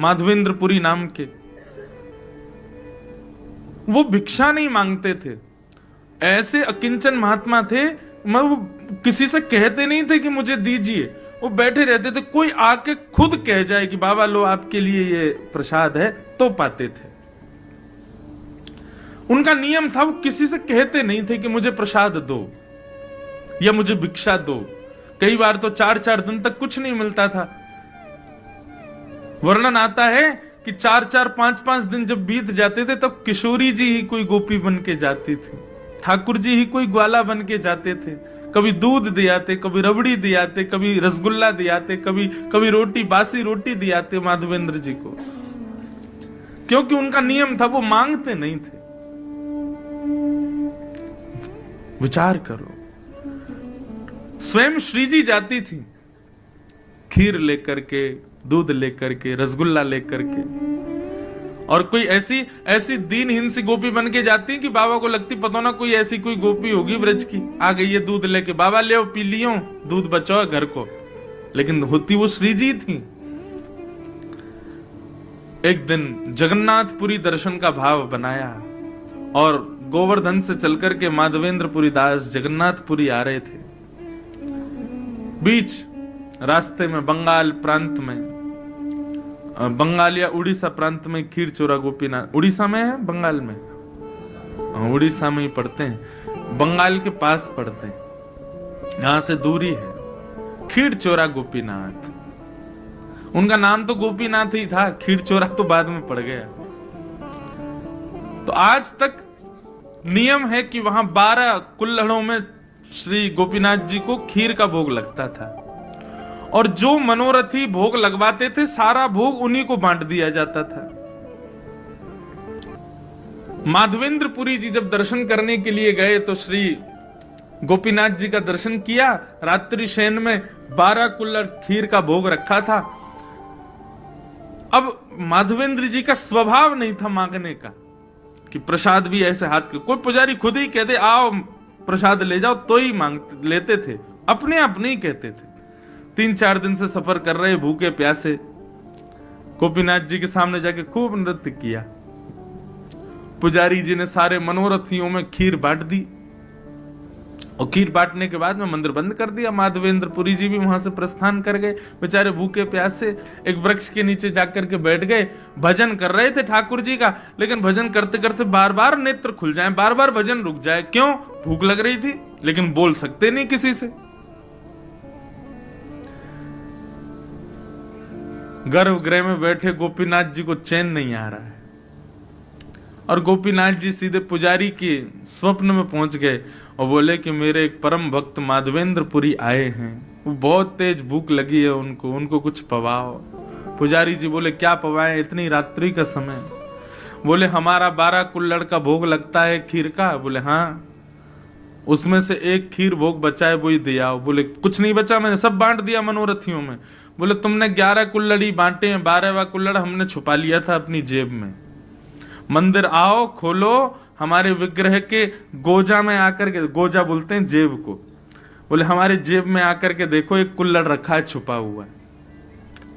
माधवेंद्रपुरी नाम के। वो भिक्षा नहीं मांगते थे, ऐसे अकिंचन महात्मा थे। वो किसी से कहते नहीं थे कि मुझे दीजिए, वो बैठे रहते थे। कोई आके खुद कह जाए कि बाबा लो आपके लिए ये प्रसाद है, तो पाते थे। उनका नियम था, वो किसी से कहते नहीं थे कि मुझे प्रसाद दो या मुझे भिक्षा दो। कई बार तो 4-4 दिन तक कुछ नहीं मिलता था। वर्णन आता है कि 4-4, 5-5 दिन जब बीत जाते थे तब किशोरी जी ही कोई गोपी बन के जाती थी, ठाकुर जी ही कोई ग्वाला बन के जाते थे। कभी दूध दियाते, कभी रबड़ी दियाते, कभी रसगुल्ला दियाते, कभी रोटी, बासी रोटी दियाते माधवेंद्र जी को, क्योंकि उनका नियम था, वो मांगते नहीं थे। विचार करो, स्वयं श्री जी जाती थी खीर लेकर के, दूध लेकर के, रसगुल्ला लेकर के, और कोई ऐसी दीनहीन सी गोपी बन के जाती कि बाबा को लगती पता ना कोई ऐसी कोई गोपी होगी ब्रज की, आ गई है दूध लेके, बाबा ले पी लियो, दूध बचाओ घर को। लेकिन होती वो श्री जी थी। एक दिन जगन्नाथपुरी दर्शन का भाव बनाया और गोवर्धन से चलकर के माधवेंद्रपुरी दास जगन्नाथपुरी आ रहे थे। बीच रास्ते में बंगाल प्रांत में, बंगाल या उड़ीसा प्रांत में खीरचोरा गोपीनाथ, उड़ीसा में है बंगाल में, उड़ीसा में ही पड़ते हैं, बंगाल के पास पड़ते हैं, यहां से दूरी है। खीरचोरा गोपीनाथ, उनका नाम तो गोपीनाथ ही था, खीरचोरा तो बाद में पड़ गया। तो आज तक नियम है कि वहां 12 कुल्हड़ों में श्री गोपीनाथ जी को खीर का भोग लगता था, और जो मनोरथी भोग लगवाते थे सारा भोग उन्हीं को बांट दिया जाता था। माधवेंद्रपुरी जी जब दर्शन करने के लिए गए तो श्री गोपीनाथ जी का दर्शन किया। रात्रि शयन में 12 कुल्हड़ खीर का भोग रखा था। अब माधवेंद्र जी का स्वभाव नहीं था मांगने का कि प्रसाद भी ऐसे हाथ के, कोई पुजारी खुद ही कहते आओ प्रसाद ले जाओ तो ही मांगते लेते थे, अपने आप नहीं कहते थे। 3-4 दिन से सफर कर रहे भूखे प्यासे, गोपीनाथ जी के सामने जाके खूब नृत्य किया। पुजारी जी ने सारे मनोरथियों में खीर बांट दी, और खीर बांटने के बाद में मंदिर बंद कर दिया। माधवेंद्रपुरी जी भी वहां से प्रस्थान कर गए, बेचारे भूखे प्यासे। एक वृक्ष के नीचे जाकर के बैठ गए, भजन कर रहे थे ठाकुर जी का, लेकिन भजन करते करते बार बार नेत्र खुल जाए, बार बार भजन रुक जाए। क्यों? भूख लग रही थी, लेकिन बोल सकते नहीं किसी से। गर्भगृह में बैठे गोपीनाथ जी को चैन नहीं आ रहा है, और गोपीनाथ जी सीधे पुजारी के स्वप्न में पहुंच गए और बोले कि मेरे एक परम भक्त माधवेंद्रपुरी आए हैं, वो बहुत तेज भूख लगी है उनको कुछ पवाओ। पुजारी जी बोले क्या पवाएं, इतनी रात्रि का समय? बोले हमारा 12 कुल्हड़ का भोग लगता है खीर का। बोले हाँ, उसमें से एक खीर भोग बचा है, वही दिया। बोले कुछ नहीं बचा, मैंने सब बांट दिया मनोरथियों में। बोले तुमने 11 कुल्हड़ी बांटे हैं, 12वां कुल्हड़ हमने छुपा लिया था अपनी जेब में। मंदिर आओ, खोलो, हमारे विग्रह के गोजा में आकर के, गोजा बोलते हैं जेब को, बोले हमारे जेब में आकर के देखो एक कुल्हड़ रखा है छुपा हुआ है।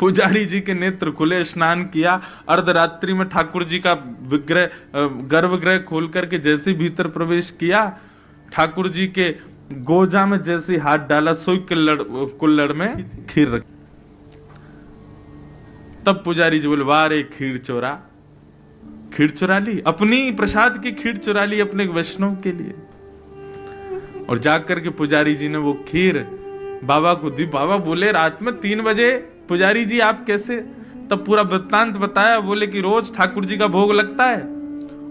पुजारी जी के नेत्र खुले, स्नान किया, अर्धरात्रि में ठाकुर जी का विग्रह गर्भगृह खोल करके जैसे भीतर प्रवेश किया, ठाकुर जी के गोजा में जैसे हाथ डाला, सोई कुल्हड़ में खीर रखी। तब पुजारी जी बोले वाह रे खीर चोरा, खीर चुरा ली, अपनी प्रसाद की खीर चुरा ली अपने वैष्णव के लिए। और जाकर के पुजारी जी ने वो खीर बाबा को दी। बाबा बोले रात में 3 बजे पुजारी जी आप कैसे? तब पूरा वृत्तांत बताया। बोले कि रोज ठाकुर जी का भोग लगता है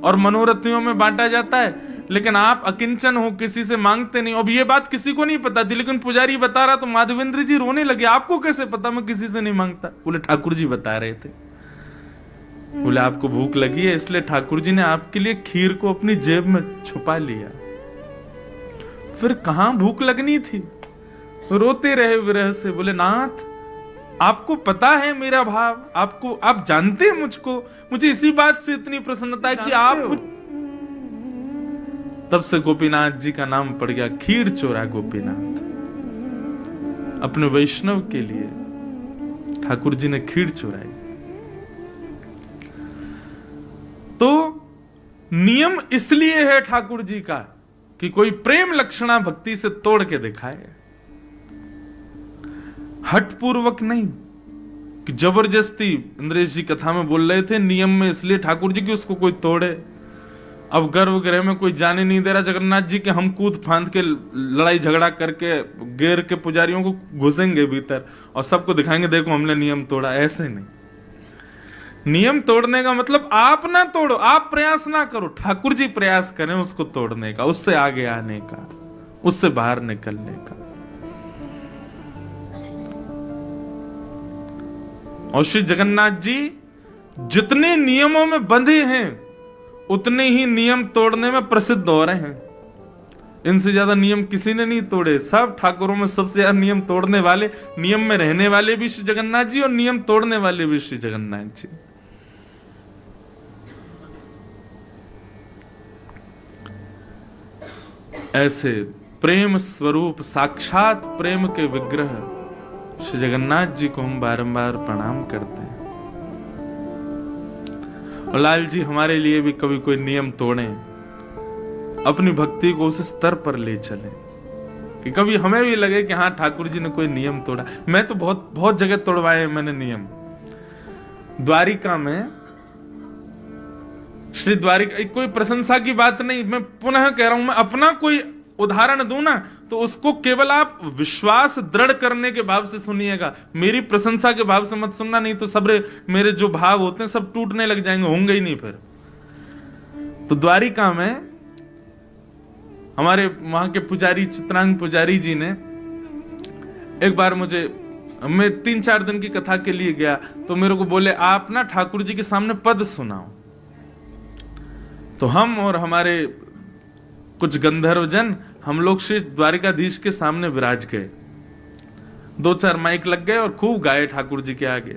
और मनोरथियों में बांटा जाता है, लेकिन आप अकिंचन हो, किसी से मांगते नहीं। अब ये बात किसी को नहीं पता थी, लेकिन पुजारी बता रहा तो माधवेंद्र जी रोने लगे, आपको कैसे पता मैं किसी से नहीं मांगता? बोले ठाकुर जी बता रहे थे। बोले आपको भूख लगी है इसलिए ठाकुर जी ने आपके लिए खीर को अपनी जेब में छुपा लिया। फिर कहां भूख लगनी थी? रोते रहे विरह से। बोले नाथ आपको पता है मेरा भाव, आपको, आप जानते हैं मुझको, मुझे इसी बात से इतनी प्रसन्नता है कि आप। तब से गोपीनाथ जी का नाम पड़ गया खीर चोरा गोपीनाथ। अपने वैष्णव के लिए ठाकुर जी ने खीर चोराई। नियम इसलिए है ठाकुर जी का कि कोई प्रेम लक्षणा भक्ति से तोड़ के दिखाए, हठपूर्वक नहीं कि जबरदस्ती। इंद्रेश जी कथा में बोल रहे थे नियम में इसलिए ठाकुर जी की उसको कोई तोड़े। अब गर्भगृह में कोई जाने नहीं दे रहा जगन्नाथ जी के, हम कूद फांद के लड़ाई झगड़ा करके गेर के पुजारियों को घुसेंगे भीतर और सबको दिखाएंगे देखो हमने नियम तोड़ा, ऐसे नहीं। नियम तोड़ने का मतलब आप ना तोड़ो, आप प्रयास ना करो, ठाकुर जी प्रयास करें उसको तोड़ने का, उससे आगे आने का, उससे बाहर निकलने का। और श्री जगन्नाथ जी जितने नियमों में बंधे हैं उतने ही नियम तोड़ने में प्रसिद्ध हो रहे हैं। इनसे ज्यादा नियम किसी ने नहीं तोड़े। सब ठाकुरों में सबसे ज्यादा नियम तोड़ने वाले, नियम में रहने वाले भी श्री जगन्नाथ जी और नियम तोड़ने वाले भी श्री जगन्नाथ जी। ऐसे प्रेम स्वरूप साक्षात प्रेम के विग्रह श्री जगन्नाथ जी को हम बारंबार प्रणाम करते हैं। और लाल जी हमारे लिए भी कभी कोई नियम तोड़े, अपनी भक्ति को उस स्तर पर ले चले कि कभी हमें भी लगे कि हाँ ठाकुर जी ने कोई नियम तोड़ा। मैं तो बहुत बहुत जगह तोड़वाए मैंने नियम। द्वारिका में श्री द्वारिका, कोई प्रशंसा की बात नहीं, मैं पुनः कह रहा हूं, मैं अपना कोई उदाहरण दूं ना तो उसको केवल आप विश्वास दृढ़ करने के भाव से सुनिएगा, मेरी प्रशंसा के भाव से मत सुनना, नहीं तो सब मेरे जो भाव होते हैं सब टूटने लग जाएंगे, होंगे ही नहीं फिर। तो द्वारिका में हमारे वहां के पुजारी चित्रांग पुजारी जी ने एक बार मुझे, मैं 3-4 दिन की कथा के लिए गया तो मेरे को बोले आप ना ठाकुर जी के सामने पद सुनाओ। तो हम और हमारे कुछ गंधर्वजन हम लोग श्री द्वारिकाधीश के सामने विराज गए, 2-4 माइक लग गए और खूब गाए ठाकुर जी के आगे।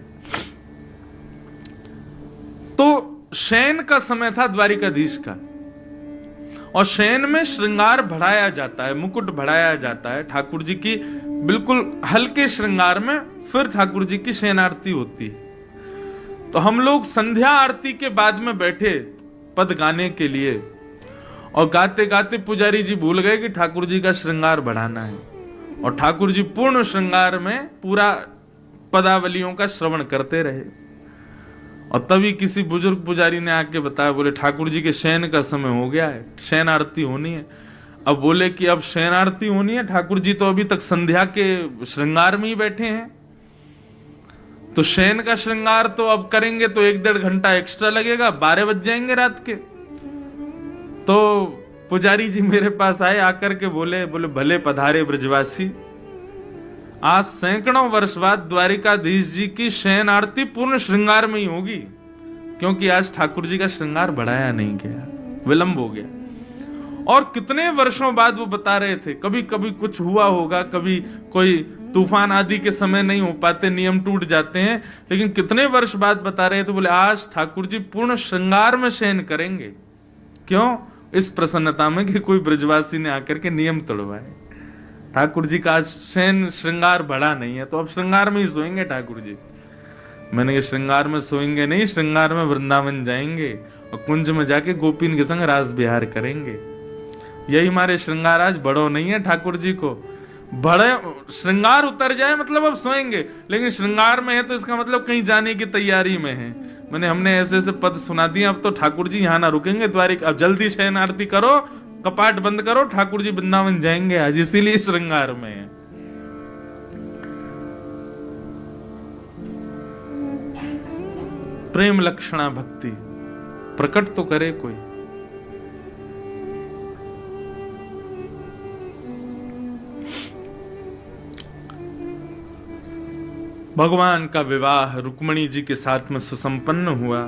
तो शयन का समय था द्वारिकाधीश का, और शयन में श्रृंगार बढ़ाया जाता है, मुकुट बढ़ाया जाता है ठाकुर जी की, बिल्कुल हल्के श्रृंगार में फिर ठाकुर जी की शयन आरती होती है। तो हम लोग संध्या आरती के बाद में बैठे पद गाने के लिए, और गाते गाते पुजारी जी भूल गए कि ठाकुर जी का श्रृंगार बढ़ाना है, और ठाकुर जी पूर्ण श्रृंगार में पूरा पदावलियों का श्रवण करते रहे। और तभी किसी बुजुर्ग पुजारी ने आके बताया, बोले ठाकुर जी के शयन का समय हो गया है, शयन आरती होनी है। अब बोले कि अब शयन आरती होनी है, ठाकुर जी तो अभी तक संध्या के श्रृंगार में ही बैठे हैं, तो शयन का श्रृंगार तो अब करेंगे तो 1-1.5 घंटा एक्स्ट्रा लगेगा, 12 बज जाएंगे रात के। तो पुजारी जी मेरे पास आए, आकर के बोले भले पधारे ब्रजवासी, आज सैकड़ों वर्ष बाद द्वारिकाधीश जी की शयन आरती पूर्ण श्रृंगार में ही होगी, क्योंकि आज ठाकुर जी का श्रृंगार बढ़ाया नहीं गया, विलंब हो गया। और कितने वर्षों बाद वो बता रहे थे, कभी कभी कुछ हुआ होगा, कभी कोई तूफान आदि के समय नहीं हो पाते, नियम टूट जाते हैं, लेकिन कितने वर्ष बाद बता रहे थे, बोले आज ठाकुर जी पूर्ण श्रृंगार में शयन करेंगे। क्यों? इस प्रसन्नता में कि कोई ब्रजवासी ने आकर के नियम तोड़वाए। ठाकुर जी का शयन श्रृंगार बढ़ा नहीं है, तो अब श्रृंगार में ही सोएंगे ठाकुर जी। मैंने कहा श्रृंगार में सोएंगे नहीं, श्रृंगार में वृंदावन जाएंगे और कुंज में जाके गोपीन के संग रास बिहार करेंगे। यही हमारे श्रृंगार आज बड़ो नहीं है ठाकुर जी को। बड़े श्रृंगार उतर जाए मतलब अब सोएंगे, लेकिन श्रृंगार में है तो इसका मतलब कहीं जाने की तैयारी में है। मैंने हमने ऐसे ऐसे पद सुना दिए, अब तो ठाकुर जी यहाँ ना रुकेंगे द्वारिका, अब जल्दी शयन आरती करो, कपाट बंद करो, ठाकुर जी वृंदावन जाएंगे आज, इसीलिए श्रृंगार में है। प्रेम लक्षणा भक्ति प्रकट तो करे कोई। भगवान का विवाह रुक्मिणी जी के साथ में सुसंपन्न हुआ।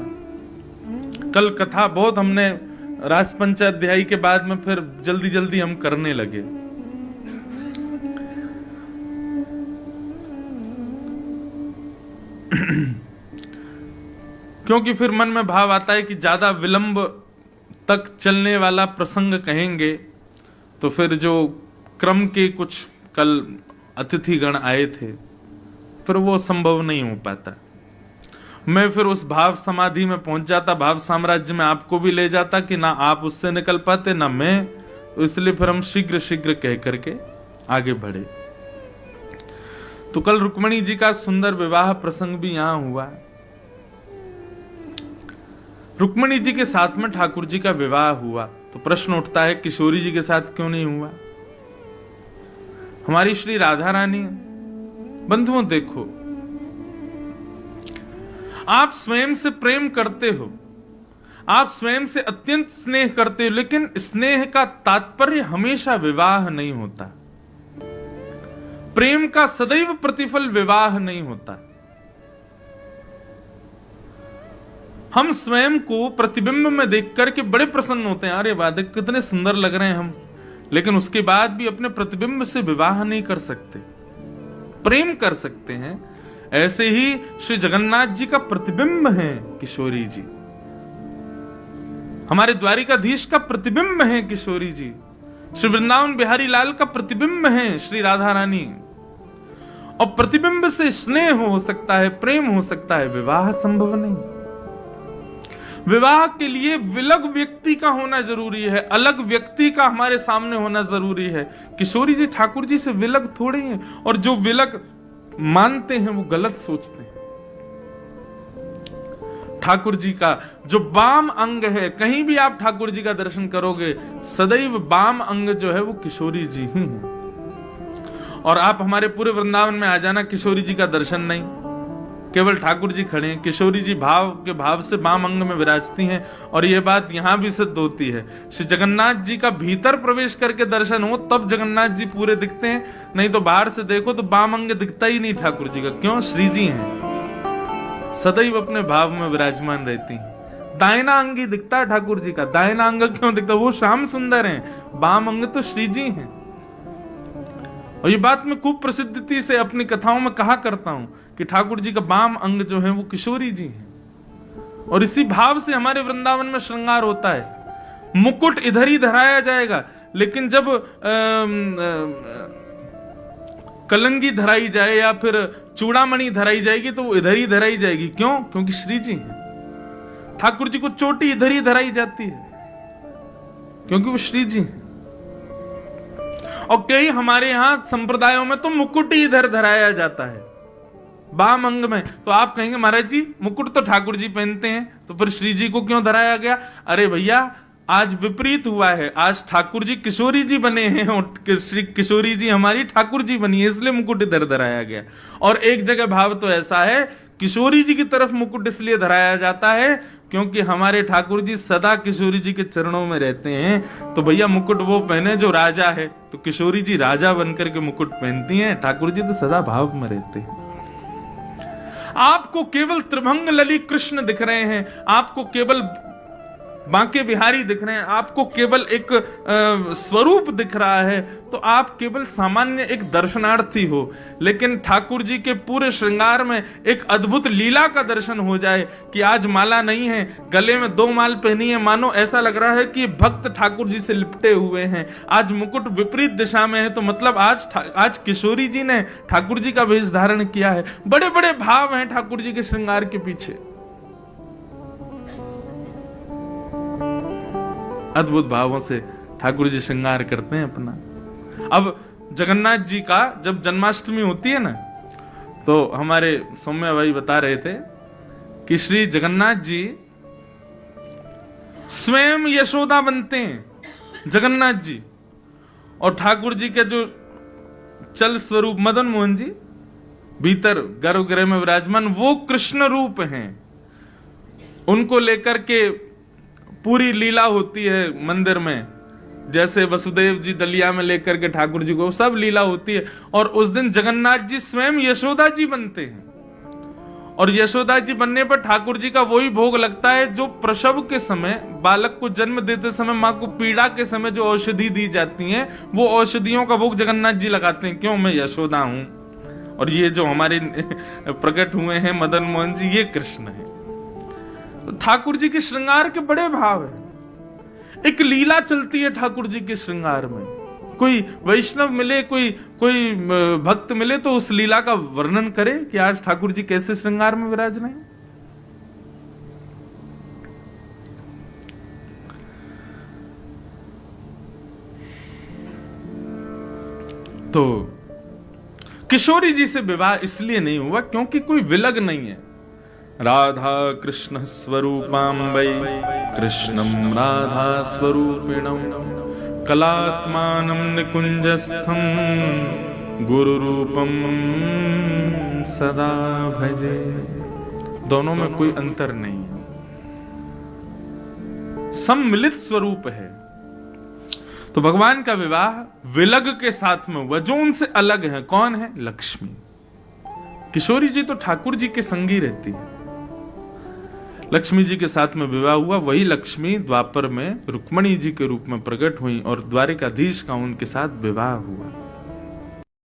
कल कथा बहुत हमने रास पंचाध्यायी के बाद में फिर जल्दी जल्दी हम करने लगे। क्योंकि फिर मन में भाव आता है कि ज्यादा विलंब तक चलने वाला प्रसंग कहेंगे तो फिर जो क्रम के कुछ कल अतिथिगण आए थे फिर वो संभव नहीं हो पाता। मैं फिर उस भाव समाधि में पहुंच जाता, भाव साम्राज्य में आपको भी ले जाता कि ना आप उससे निकल पाते ना मैं, तो इसलिए फिर हम शीघ्र शीघ्र कह करके आगे बढ़े। तो कल रुक्मणी जी का सुंदर विवाह प्रसंग भी यहां हुआ। रुक्मणी जी के साथ में ठाकुर जी का विवाह हुआ, तो प्रश्न उठता है किशोरी जी के साथ क्यों नहीं हुआ? हमारी श्री राधा रानी। बंधुओं देखो, आप स्वयं से प्रेम करते हो, आप स्वयं से अत्यंत स्नेह करते हो, लेकिन स्नेह का तात्पर्य हमेशा विवाह नहीं होता। प्रेम का सदैव प्रतिफल विवाह नहीं होता। हम स्वयं को प्रतिबिंब में देख करके बड़े प्रसन्न होते हैं, अरे वाह कितने सुंदर लग रहे हैं हम, लेकिन उसके बाद भी अपने प्रतिबिंब से विवाह नहीं कर सकते। प्रेम कर सकते हैं। ऐसे ही श्री जगन्नाथ जी का प्रतिबिंब है किशोरी जी, हमारे द्वारिकाधीश का प्रतिबिंब है किशोरी जी, श्री वृंदावन बिहारी लाल का प्रतिबिंब है श्री राधा रानी। और प्रतिबिंब से स्नेह हो सकता है, प्रेम हो सकता है, विवाह संभव नहीं। विवाह के लिए विलग व्यक्ति का होना जरूरी है, अलग व्यक्ति का हमारे सामने होना जरूरी है। किशोरी जी ठाकुर जी से विलग थोड़े हैं, और जो विलग मानते हैं वो गलत सोचते हैं। ठाकुर जी का जो वाम अंग है, कहीं भी आप ठाकुर जी का दर्शन करोगे सदैव वाम अंग जो है वो किशोरी जी ही है। और आप हमारे पूरे वृंदावन में आ जाना, किशोरी जी का दर्शन नहीं, केवल ठाकुर जी खड़े हैं। किशोरी जी भाव के भाव से वाम अंग में विराजती हैं, और यह बात यहां भी सिद्ध होती है। श्री जगन्नाथ जी का भीतर प्रवेश करके दर्शन हो तब जगन्नाथ जी पूरे दिखते हैं, नहीं तो बाहर से देखो तो वाम अंग दिखता ही नहीं ठाकुर जी का। क्यों? श्री जी हैं, सदैव अपने भाव में विराजमान रहती हैं। दाहिना अंग ही दिखता है ठाकुर जी का। दाहिना अंग क्यों दिखता? वो श्याम सुंदर हैं, वाम अंग तो श्री जी हैं। और ये बात मैं खूब प्रसिद्धि से अपनी कथाओं में कहा करता हूं कि ठाकुर जी का वाम अंग जो है वो किशोरी जी हैं। और इसी भाव से हमारे वृंदावन में श्रृंगार होता है। मुकुट इधर ही धराया जाएगा, लेकिन जब कलंगी धराई जाए या फिर चूड़ामणि धराई जाएगी तो वो इधर ही धराई जाएगी। क्यों? क्योंकि श्री जी हैं। ठाकुर जी को चोटी इधर ही धराई जाती है क्योंकि वो श्री जी हैं। और कई हमारे यहां संप्रदायों में तो मुकुट ही इधर धराया जाता है, वाम अंग में। तो आप कहेंगे महाराज जी मुकुट तो ठाकुर जी पहनते हैं, तो फिर श्री जी को क्यों धराया गया? अरे भैया आज विपरीत हुआ है, आज ठाकुर जी किशोरी जी बने हैं और श्री किशोरी जी हमारी ठाकुर जी बनी है, इसलिए मुकुट इधर धराया गया। और एक जगह भाव तो ऐसा है, किशोरी जी की तरफ मुकुट इसलिए धराया जाता है क्योंकि हमारे ठाकुर जी सदा किशोरी जी के चरणों में रहते हैं। तो भैया मुकुट वो पहने जो राजा है, तो किशोरी जी राजा बनकर के मुकुट पहनती हैं, ठाकुर जी तो सदा भाव में रहते हैं। आपको केवल त्रिभंग लली कृष्ण दिख रहे हैं, आपको केवल बांके बिहारी दिख रहे हैं, आपको केवल एक स्वरूप दिख रहा है, तो आप केवल सामान्य एक दर्शनार्थी हो। लेकिन ठाकुर जी के पूरे श्रृंगार में एक अद्भुत लीला का दर्शन हो जाए कि आज माला नहीं है, गले में 2 माल पहनी है, मानो ऐसा लग रहा है कि भक्त ठाकुर जी से लिपटे हुए हैं। आज मुकुट विपरीत दिशा में है, तो मतलब आज किशोरी जी ने ठाकुर जी का वेश धारण किया है। बड़े बड़े भाव हैं ठाकुर जी के श्रृंगार के पीछे, अद्भुत भावों से ठाकुर जी श्रृंगार करते हैं अपना। अब जगन्नाथ जी का जब जन्माष्टमी होती है ना, तो हमारे सौम्या भाई बता रहे थे कि श्री जगन्नाथ जी स्वयं यशोदा बनते हैं जगन्नाथ जी, और ठाकुर जी के जो चल स्वरूप मदन मोहन जी भीतर गर्भगृह में विराजमान वो कृष्ण रूप हैं। उनको लेकर के पूरी लीला होती है मंदिर में, जैसे वसुदेव जी दलिया में लेकर के ठाकुर जी को, सब लीला होती है। और उस दिन जगन्नाथ जी स्वयं यशोदा जी बनते हैं, और यशोदा जी बनने पर ठाकुर जी का वही भोग लगता है जो प्रसव के समय, बालक को जन्म देते समय, मां को पीड़ा के समय जो औषधि दी जाती है, वो औषधियों का भोग जगन्नाथ जी लगाते हैं। क्यों? मैं यशोदा हूं, और ये जो हमारे प्रकट हुए हैं मदन मोहन जी, ये कृष्ण है। तो ठाकुर जी के श्रृंगार के बड़े भाव है। एक लीला चलती है ठाकुर जी के श्रृंगार में। कोई वैष्णव मिले, कोई भक्त मिले तो उस लीला का वर्णन करे कि आज ठाकुर जी कैसे श्रृंगार में विराज रहे हैं। तो किशोरी जी से विवाह इसलिए नहीं हुआ क्योंकि कोई विलग नहीं है। राधा कृष्ण स्वरूपाम्बै कृष्णम राधा स्वरूपिणम कलात्मानं निकुंजस्थम गुरु रूपम सदा भजे। दोनों में कोई अंतर नहीं, सम्मिलित स्वरूप है। तो भगवान का विवाह विलग के साथ में हुआ, जो उनसे अलग है। कौन है? लक्ष्मी। किशोरी जी तो ठाकुर जी के संगी रहती है, लक्ष्मी जी के साथ में विवाह हुआ। वही लक्ष्मी द्वापर में रुक्मणी जी के रूप में प्रकट हुई और द्वारिकाधीश का उनके साथ विवाह हुआ।